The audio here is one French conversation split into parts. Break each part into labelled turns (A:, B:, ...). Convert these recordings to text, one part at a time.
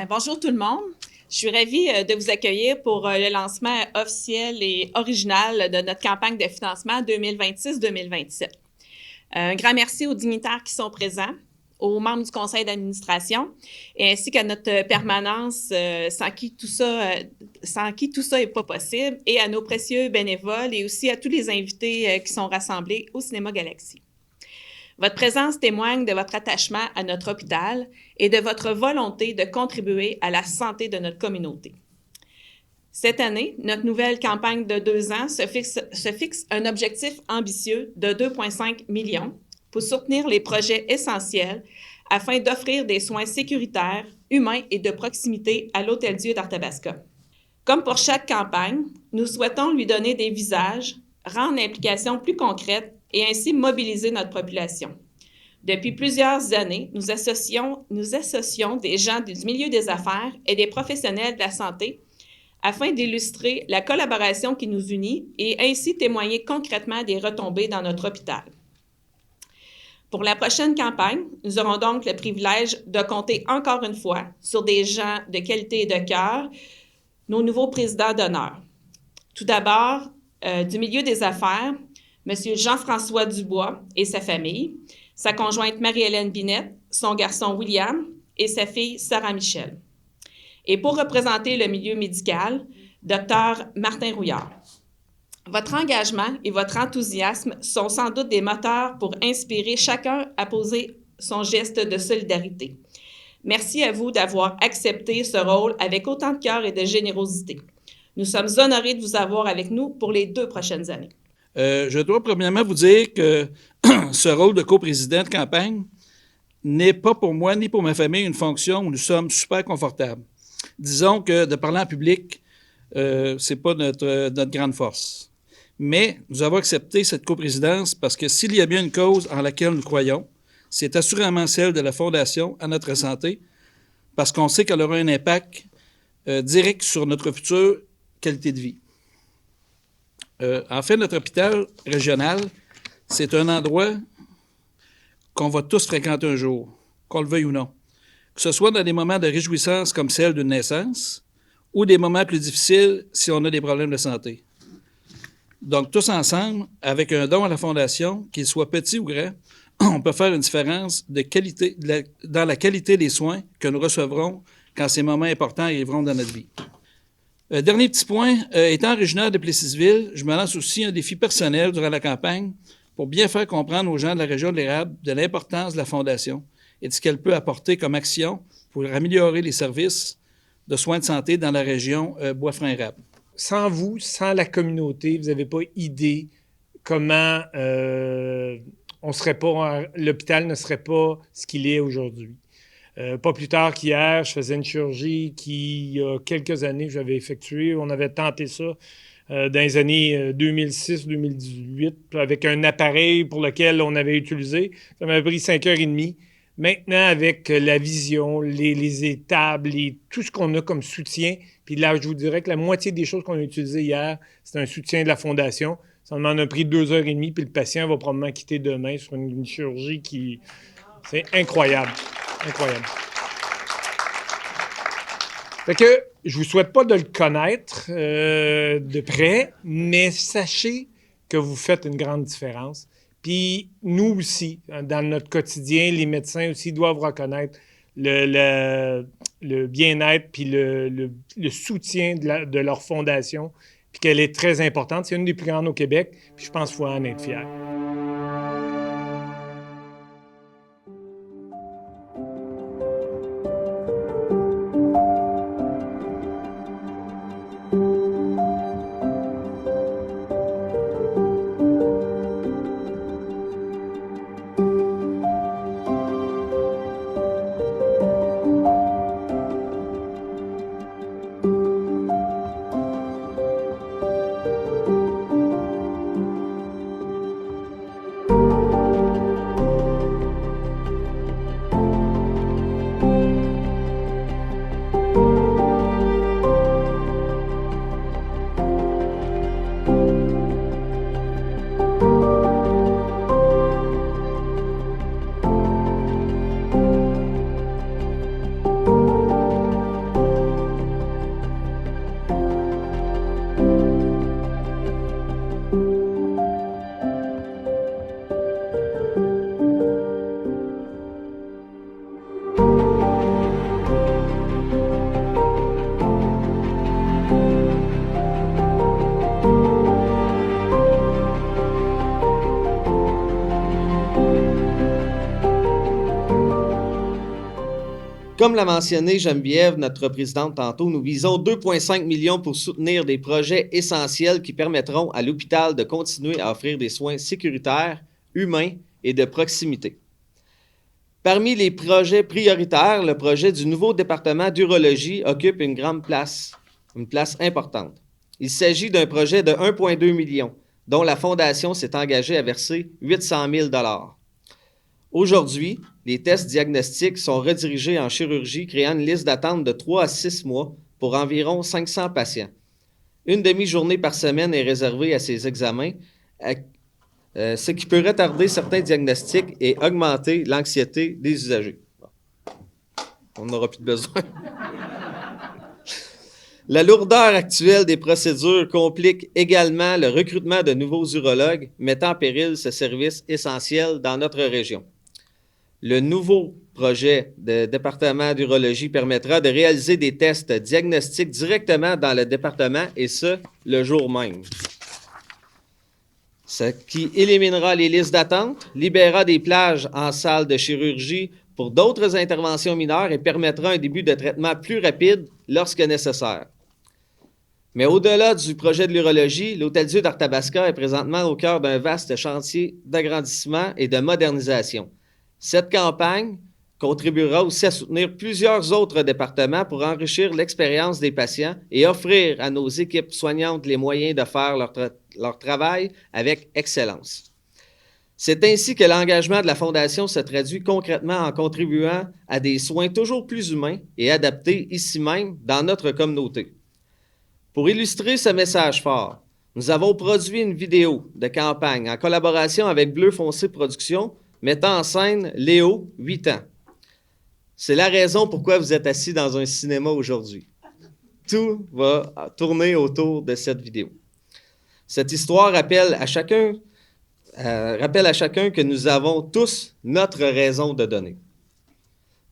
A: Bonjour tout le monde. Je suis ravie de vous accueillir pour le lancement officiel et original de notre campagne de financement 2026-2027. Un grand merci aux dignitaires qui sont présents, aux membres du conseil d'administration, ainsi qu'à notre permanence sans qui tout ça n'est pas possible, et à nos précieux bénévoles et aussi à tous les invités qui sont rassemblés au Cinéma Galaxy. Votre présence témoigne de votre attachement à notre hôpital et de votre volonté de contribuer à la santé de notre communauté. Cette année, notre nouvelle campagne de 2 ans se fixe un objectif ambitieux de 2,5 millions pour soutenir les projets essentiels afin d'offrir des soins sécuritaires, humains et de proximité à l'Hôtel-Dieu d'Arthabasca. Comme pour chaque campagne, nous souhaitons lui donner des visages, rendre l'implication plus concrète et ainsi mobiliser notre population. Depuis plusieurs années, nous associons des gens du milieu des affaires et des professionnels de la santé afin d'illustrer la collaboration qui nous unit et ainsi témoigner concrètement des retombées dans notre hôpital. Pour la prochaine campagne, nous aurons donc le privilège de compter encore une fois sur des gens de qualité et de cœur, nos nouveaux présidents d'honneur. Tout d'abord, du milieu des affaires, M. Jean-François Dubois et sa famille, sa conjointe Marie-Hélène Binette, son garçon William et sa fille Sarah Michel. Et pour représenter le milieu médical, Dr. Martin Rouillard. Votre engagement et votre enthousiasme sont sans doute des moteurs pour inspirer chacun à poser son geste de solidarité. Merci à vous d'avoir accepté ce rôle avec autant de cœur et de générosité. Nous sommes honorés de vous avoir avec nous pour les 2 prochaines années.
B: Je dois premièrement vous dire que ce rôle de coprésident de campagne n'est pas pour moi ni pour ma famille une fonction où nous sommes super confortables. Disons que de parler en public, c'est pas notre grande force. Mais nous avons accepté cette coprésidence parce que s'il y a bien une cause en laquelle nous croyons, c'est assurément celle de la Fondation à notre santé, parce qu'on sait qu'elle aura un impact direct sur notre future qualité de vie. En fait, notre hôpital régional, c'est un endroit qu'on va tous fréquenter un jour, qu'on le veuille ou non. Que ce soit dans des moments de réjouissance comme celle d'une naissance ou des moments plus difficiles si on a des problèmes de santé. Donc, tous ensemble, avec un don à la Fondation, qu'il soit petit ou grand, on peut faire une différence de qualité, dans la qualité des soins que nous recevrons quand ces moments importants arriveront dans notre vie. Dernier petit point, étant originaire de Plessisville, je me lance aussi un défi personnel durant la campagne pour bien faire comprendre aux gens de la région de l'Érable de l'importance de la Fondation et de ce qu'elle peut apporter comme action pour améliorer les services de soins de santé dans la région Bois-Franc-Érable.
C: Sans vous, sans la communauté, vous n'avez pas idée comment l'hôpital ne serait pas ce qu'il est aujourd'hui. Pas plus tard qu'hier, je faisais une chirurgie qui, il y a quelques années, j'avais effectuée. On avait tenté ça dans les années 2006-2018 avec un appareil pour lequel on avait utilisé. Ça m'avait pris 5h30. Maintenant, avec la vision, les étables, tout ce qu'on a comme soutien, puis là, je vous dirais que la moitié des choses qu'on a utilisées hier, c'est un soutien de la Fondation. Ça m'en a pris 2h30, puis le patient va probablement quitter demain sur une chirurgie qui... C'est incroyable. Incroyable. Fait que je vous souhaite pas de le connaître de près, mais sachez que vous faites une grande différence. Puis nous aussi, dans notre quotidien, les médecins aussi doivent reconnaître le bien-être puis le soutien de leur fondation, puis qu'elle est très importante. C'est une des plus grandes au Québec, puis je pense qu'il faut en être fier.
D: comme l'a mentionné Geneviève, notre présidente tantôt, nous visons 2,5 millions pour soutenir des projets essentiels qui permettront à l'hôpital de continuer à offrir des soins sécuritaires, humains et de proximité. Parmi les projets prioritaires, le projet du nouveau département d'urologie occupe une place importante. Il s'agit d'un projet de 1,2 million, dont la Fondation s'est engagée à verser 800 000 $. Aujourd'hui, les tests diagnostiques sont redirigés en chirurgie, créant une liste d'attente de 3 à 6 mois pour environ 500 patients. Une demi-journée par semaine est réservée à ces examens, ce qui peut retarder certains diagnostics et augmenter l'anxiété des usagers. On n'aura plus de besoin. La lourdeur actuelle des procédures complique également le recrutement de nouveaux urologues, mettant en péril ce service essentiel dans notre région. Le nouveau projet de département d'urologie permettra de réaliser des tests diagnostiques directement dans le département et ce, le jour même. Ce qui éliminera les listes d'attente, libérera des plages en salle de chirurgie pour d'autres interventions mineures et permettra un début de traitement plus rapide lorsque nécessaire. Mais au-delà du projet de l'urologie, l'Hôtel-Dieu d'Arthabasca est présentement au cœur d'un vaste chantier d'agrandissement et de modernisation. Cette campagne contribuera aussi à soutenir plusieurs autres départements pour enrichir l'expérience des patients et offrir à nos équipes soignantes les moyens de faire leur travail avec excellence. C'est ainsi que l'engagement de la Fondation se traduit concrètement en contribuant à des soins toujours plus humains et adaptés ici même dans notre communauté. Pour illustrer ce message fort, nous avons produit une vidéo de campagne en collaboration avec Bleu Foncé Productions mettant en scène Léo, 8 ans. C'est la raison pourquoi vous êtes assis dans un cinéma aujourd'hui. Tout va tourner autour de cette vidéo. Cette histoire rappelle à chacun que nous avons tous notre raison de donner.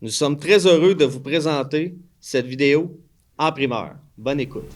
D: Nous sommes très heureux de vous présenter cette vidéo en primeur. Bonne écoute.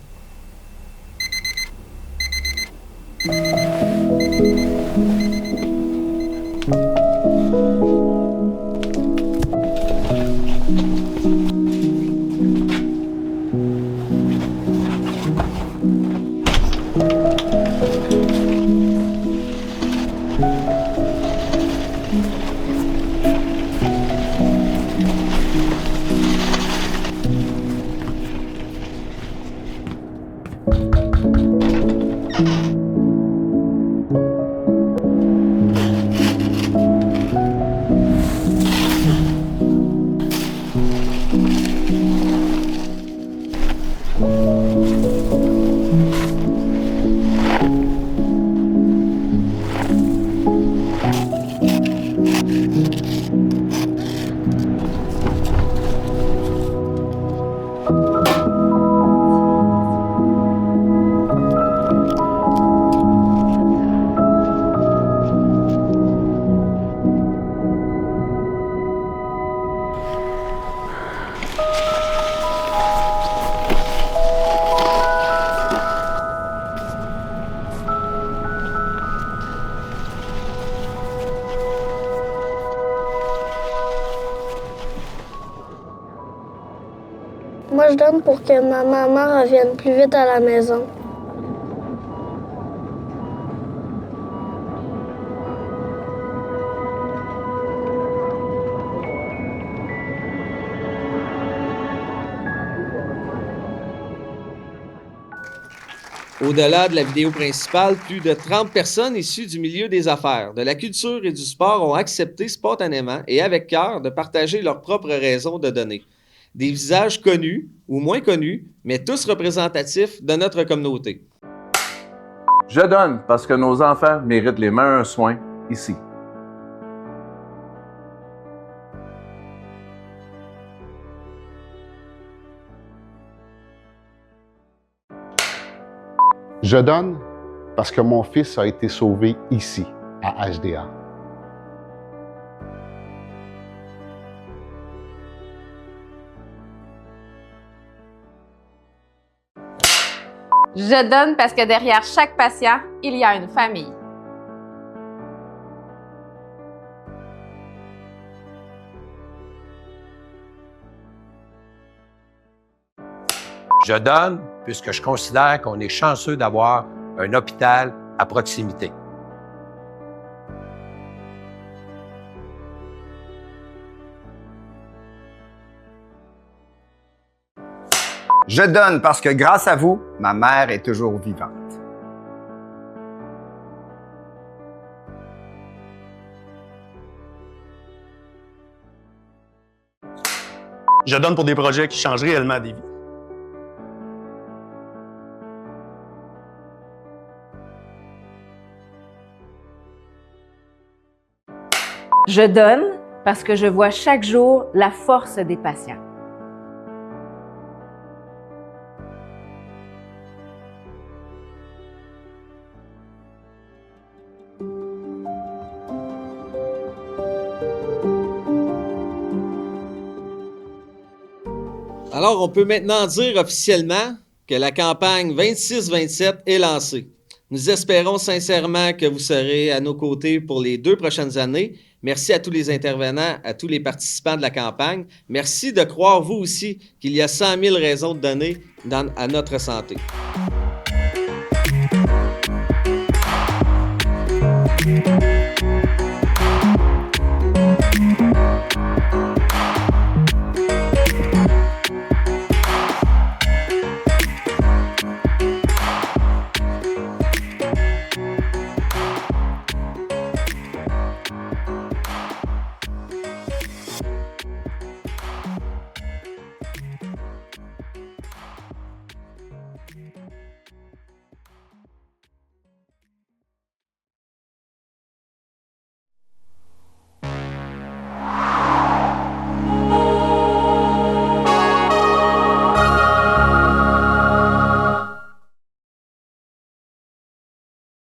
E: Moi, je donne pour que ma maman revienne plus vite à la maison.
D: Au-delà de la vidéo principale, plus de 30 personnes issues du milieu des affaires, de la culture et du sport ont accepté spontanément et avec cœur de partager leurs propres raisons de donner. Des visages connus ou moins connus, mais tous représentatifs de notre communauté.
F: Je donne parce que nos enfants méritent les meilleurs soins ici.
G: Je donne parce que mon fils a été sauvé ici, à HDA.
H: Je donne parce que derrière chaque patient, il y a une famille.
I: Je donne puisque je considère qu'on est chanceux d'avoir un hôpital à proximité.
J: Je donne parce que grâce à vous, ma mère est toujours vivante.
K: Je donne pour des projets qui changent réellement des vies.
L: Je donne parce que je vois chaque jour la force des patients.
D: Alors, on peut maintenant dire officiellement que la campagne 26-27 est lancée. Nous espérons sincèrement que vous serez à nos côtés pour les 2 prochaines années. Merci à tous les intervenants, à tous les participants de la campagne. Merci de croire, vous aussi, qu'il y a 100 000 raisons de donner à notre santé.